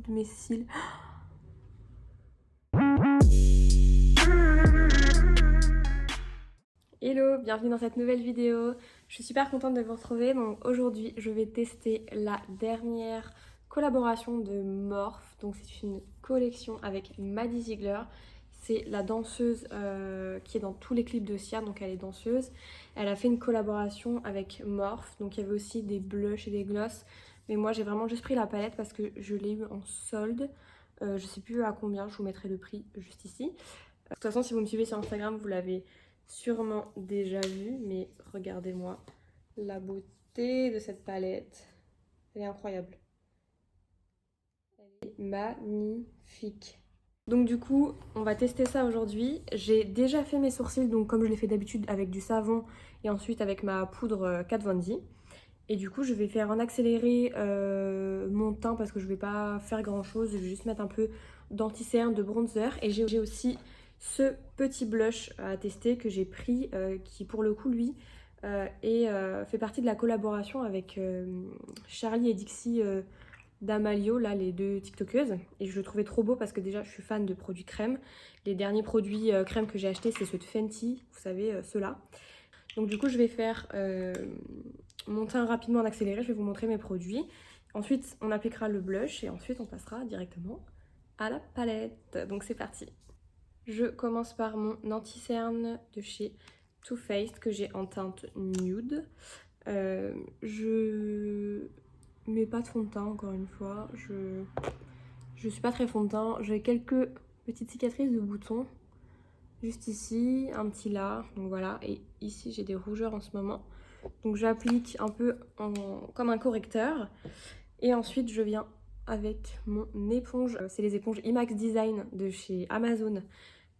de mes cils. Hello, bienvenue dans cette nouvelle vidéo. Je suis super contente de vous retrouver. Donc aujourd'hui, je vais tester la dernière collaboration de Morphe. Donc c'est une collection avec Maddie Ziegler. C'est la danseuse qui est dans tous les clips de Sia, donc elle est danseuse. Elle a fait une collaboration avec Morphe. Donc il y avait aussi des blushs et des glosses. Mais moi j'ai vraiment juste pris la palette parce que je l'ai eu en solde. Je sais plus à combien, je vous mettrai le prix juste ici. De toute façon, si vous me suivez sur Instagram, vous l'avez sûrement déjà vu, mais regardez-moi la beauté de cette palette. Elle est incroyable. Elle est magnifique. Donc du coup, on va tester ça aujourd'hui. J'ai déjà fait mes sourcils, donc comme je l'ai fait d'habitude avec du savon et ensuite avec ma poudre Kat Von D. Et du coup, je vais faire en accéléré mon teint parce que je vais pas faire grand chose. Je vais juste mettre un peu d'anti-cerne, de bronzer. Et j'ai aussi ce petit blush à tester que j'ai pris, qui pour le coup, lui, fait partie de la collaboration avec Charlie et Dixie d'Amalio, là, les deux TikTokeuses. Et je le trouvais trop beau parce que déjà, je suis fan de produits crème. Les derniers produits crème que j'ai achetés, c'est ceux de Fenty, vous savez, ceux-là. Donc du coup, je vais faire mon teint rapidement en accéléré. Je vais vous montrer mes produits. Ensuite, on appliquera le blush et ensuite, on passera directement à la palette. Donc c'est parti. Je commence par mon anti-cerne de chez Too Faced que j'ai en teinte nude. Je mets pas de fond de teint encore une fois. Je suis pas très fond de teint. J'ai quelques petites cicatrices de boutons. Juste ici, un petit là, donc voilà. Et ici, j'ai des rougeurs en ce moment. Donc j'applique un peu comme un correcteur. Et ensuite, je viens avec mon éponge. C'est les éponges IMAX Design de chez Amazon.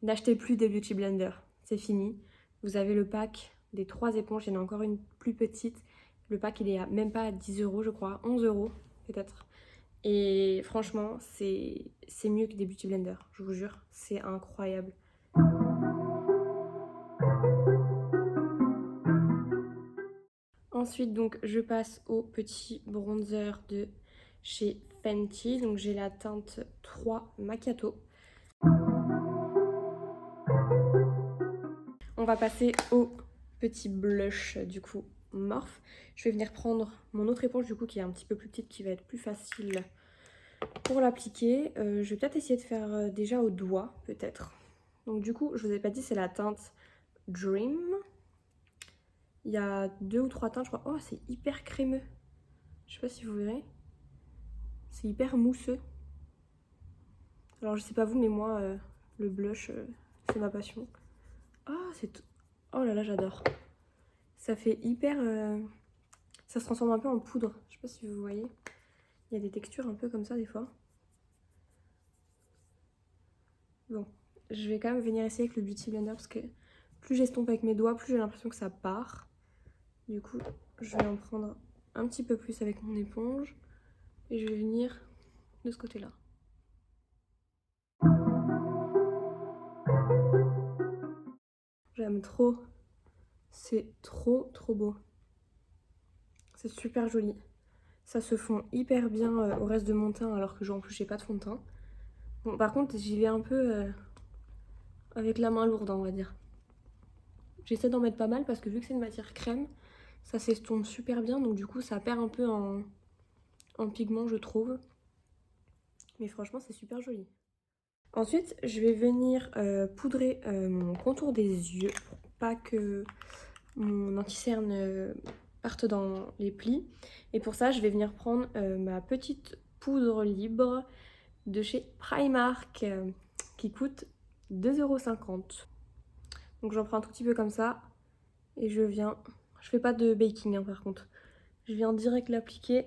N'achetez plus des Beauty Blender, c'est fini. Vous avez le pack des 3 éponges. Il y en a encore une plus petite. Le pack, il est même pas à 10 € je crois, 11 € peut-être. Et franchement, c'est mieux que des Beauty Blender, je vous jure. C'est incroyable. Ensuite, donc, je passe au petit bronzer de chez Fenty. Donc, j'ai la teinte 3 Macchiato. On va passer au petit blush, du coup, Morphe. Je vais venir prendre mon autre éponge, du coup, qui est un petit peu plus petite, qui va être plus facile pour l'appliquer. Je vais peut-être essayer de faire déjà au doigt, peut-être. Donc, du coup, je vous ai pas dit, c'est la teinte Dream. Il y a 2 ou 3 teintes, je crois. Oh, c'est hyper crémeux. Je sais pas si vous verrez. C'est hyper mousseux. Alors je sais pas vous, mais moi, le blush, c'est ma passion. Ah, oh là là, j'adore. Ça fait hyper... Ça se transforme un peu en poudre. Je sais pas si vous voyez. Il y a des textures un peu comme ça des fois. Bon, je vais quand même venir essayer avec le Beauty Blender parce que plus j'estompe avec mes doigts, plus j'ai l'impression que ça part. Du coup, je vais en prendre un petit peu plus avec mon éponge. Et je vais venir de ce côté-là. J'aime trop. C'est trop beau. C'est super joli. Ça se fond hyper bien au reste de mon teint alors que en plus j'ai pas de fond de teint. Bon, par contre j'y vais un peu avec la main lourde, on va dire. J'essaie d'en mettre pas mal parce que vu que c'est une matière crème, ça s'estompe super bien, donc du coup ça perd un peu en pigment, je trouve. Mais franchement c'est super joli. Ensuite je vais venir poudrer mon contour des yeux pour pas que mon anti-cerne parte dans les plis. Et pour ça je vais venir prendre ma petite poudre libre de chez Primark qui coûte 2,50 €. Donc j'en prends un tout petit peu comme ça et je fais pas de baking hein, par contre. Je viens direct l'appliquer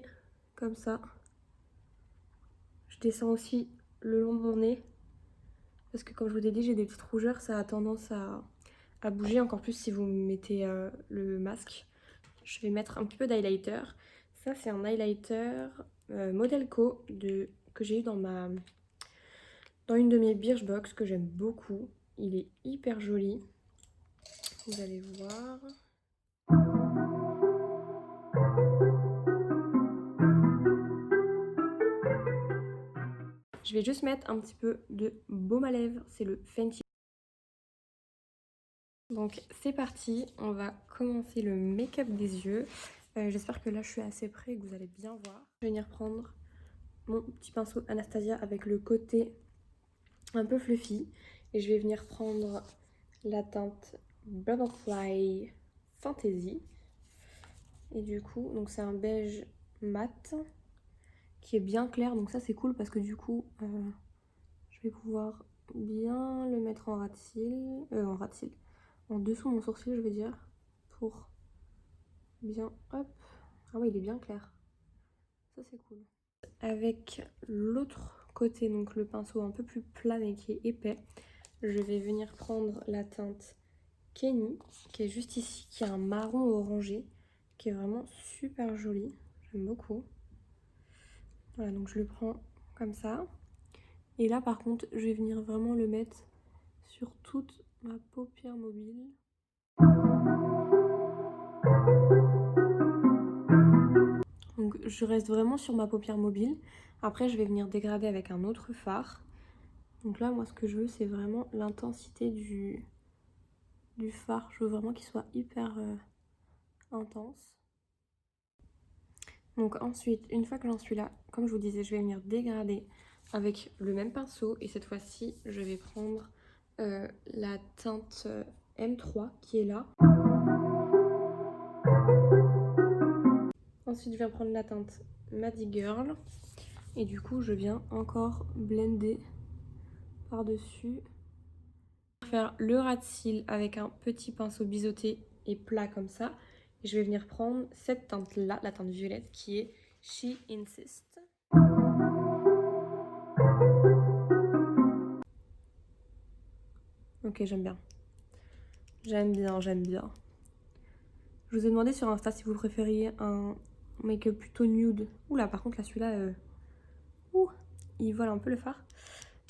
comme ça. Je descends aussi le long de mon nez parce que comme je vous ai dit, j'ai des petites rougeurs, ça a tendance à bouger encore plus si vous mettez le masque. Je vais mettre un petit peu d'highlighter. Ça c'est un highlighter Modelco que j'ai eu dans une de mes Birchbox que j'aime beaucoup. Il est hyper joli. Vous allez voir. Je vais juste mettre un petit peu de baume à lèvres, c'est le Fenty. Donc c'est parti, on va commencer le make-up des yeux. J'espère que là je suis assez près et que vous allez bien voir. Je vais venir prendre mon petit pinceau Anastasia avec le côté un peu fluffy. Et je vais venir prendre la teinte Butterfly Fantasy. Et du coup, donc c'est un beige mat qui est bien clair. Donc ça c'est cool parce que du coup, je vais pouvoir bien le mettre en ras de cils. En dessous de mon sourcil je veux dire. Pour bien, hop. Ah ouais, il est bien clair. Ça c'est cool. Avec l'autre côté, donc le pinceau un peu plus plat mais qui est épais, je vais venir prendre la teinte Kenny, qui est juste ici, qui a un marron orangé, qui est vraiment super joli. J'aime beaucoup. Voilà, donc je le prends comme ça. Et là, par contre, je vais venir vraiment le mettre sur toute ma paupière mobile. Donc je reste vraiment sur ma paupière mobile. Après, je vais venir dégrader avec un autre fard. Donc là, moi, ce que je veux, c'est vraiment l'intensité du fard. Je veux vraiment qu'il soit hyper intense. Donc ensuite, une fois que j'en suis là, comme je vous disais, je vais venir dégrader avec le même pinceau. Et cette fois-ci, je vais prendre la teinte M3 qui est là. Ensuite, je viens prendre la teinte Maddie Girl. Et du coup, je viens encore blender par-dessus. Faire le ras de cils avec un petit pinceau biseauté et plat comme ça. Et je vais venir prendre cette teinte-là, la teinte violette, qui est She Insist. Ok, j'aime bien. J'aime bien, j'aime bien. Je vous ai demandé sur Insta si vous préfériez un make-up plutôt nude. Oula, par contre, là, celui-là, il vole un peu le fard.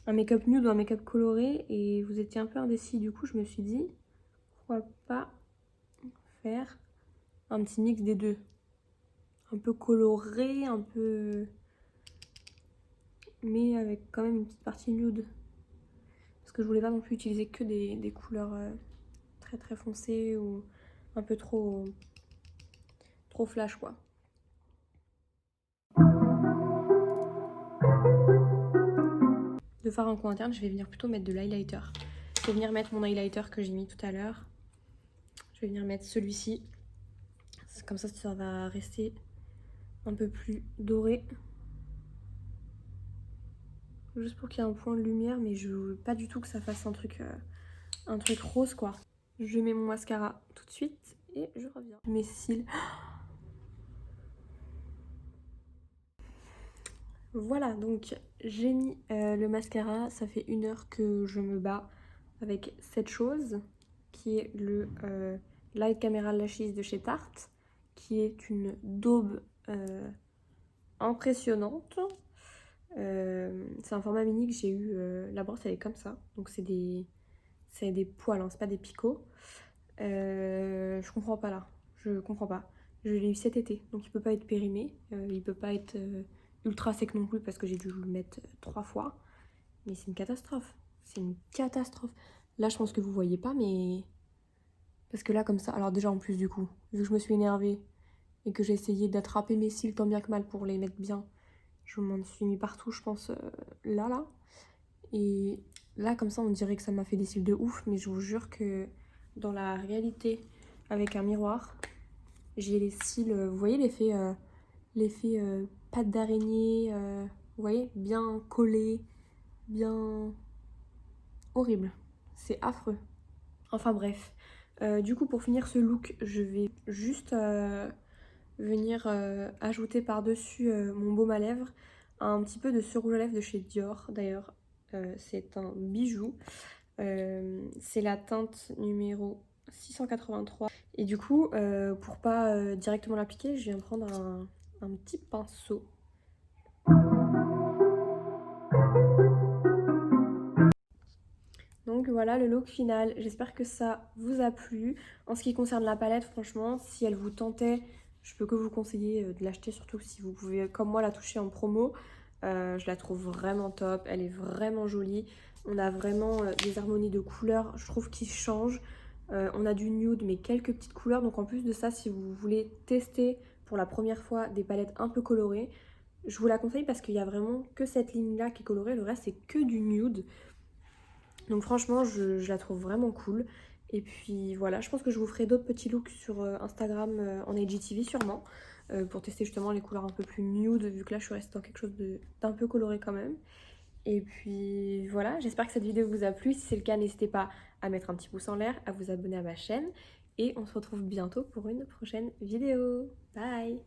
Un make-up nude ou un make-up coloré. Et vous étiez un peu indécis. Du coup, je me suis dit, pourquoi pas faire un petit mix des deux. Un peu coloré, un peu... mais avec quand même une petite partie nude. Parce que je voulais pas non plus utiliser que des couleurs très très foncées ou un peu trop flash quoi. De fard en coin interne, je vais venir plutôt mettre de l'highlighter. Je vais venir mettre mon highlighter que j'ai mis tout à l'heure. Je vais venir mettre celui-ci. Comme ça va rester un peu plus doré. Juste pour qu'il y ait un point de lumière, mais je veux pas du tout que ça fasse un truc rose quoi. Je mets mon mascara tout de suite et je reviens. Mes cils. Voilà, donc j'ai mis le mascara. Ça fait 1 heure que je me bats avec cette chose qui est le Light Camera Lashes de chez Tarte, qui est une daube impressionnante. C'est un format mini que j'ai eu. La brosse elle est comme ça, donc c'est des poils, hein, c'est pas des picots. Je comprends pas là, je comprends pas. Je l'ai eu cet été, donc il peut pas être périmé, il peut pas être ultra sec non plus parce que j'ai dû le mettre 3 fois. Mais c'est une catastrophe, c'est une catastrophe. Là je pense que vous voyez pas, mais... Parce que là comme ça, alors déjà en plus du coup, vu que je me suis énervée et que j'ai essayé d'attraper mes cils tant bien que mal pour les mettre bien, je m'en suis mis partout je pense là. Et là comme ça on dirait que ça m'a fait des cils de ouf, mais je vous jure que dans la réalité avec un miroir, j'ai les cils, vous voyez l'effet pâte d'araignée, vous voyez, bien collé, bien horrible, c'est affreux. Enfin bref, du coup pour finir ce look, je vais juste venir ajouter par-dessus mon baume à lèvres un petit peu de ce rouge à lèvres de chez Dior. D'ailleurs, c'est un bijou. C'est la teinte numéro 683. Et du coup, pour pas directement l'appliquer, je viens prendre un petit pinceau. Donc voilà le look final, j'espère que ça vous a plu. En ce qui concerne la palette, franchement, si elle vous tentait, je peux que vous conseiller de l'acheter, surtout si vous pouvez comme moi la toucher en promo. Je la trouve vraiment top, elle est vraiment jolie. On a vraiment des harmonies de couleurs, je trouve, qui changent. On a du nude, mais quelques petites couleurs. Donc en plus de ça, si vous voulez tester pour la première fois des palettes un peu colorées, je vous la conseille parce qu'il y a vraiment que cette ligne-là qui est colorée. Le reste, c'est que du nude. Donc franchement, je la trouve vraiment cool. Et puis voilà, je pense que je vous ferai d'autres petits looks sur Instagram en IGTV sûrement. Pour tester justement les couleurs un peu plus nude, vu que là je suis restée dans quelque chose d'un peu coloré quand même. Et puis voilà, j'espère que cette vidéo vous a plu. Si c'est le cas, n'hésitez pas à mettre un petit pouce en l'air, à vous abonner à ma chaîne. Et on se retrouve bientôt pour une prochaine vidéo. Bye!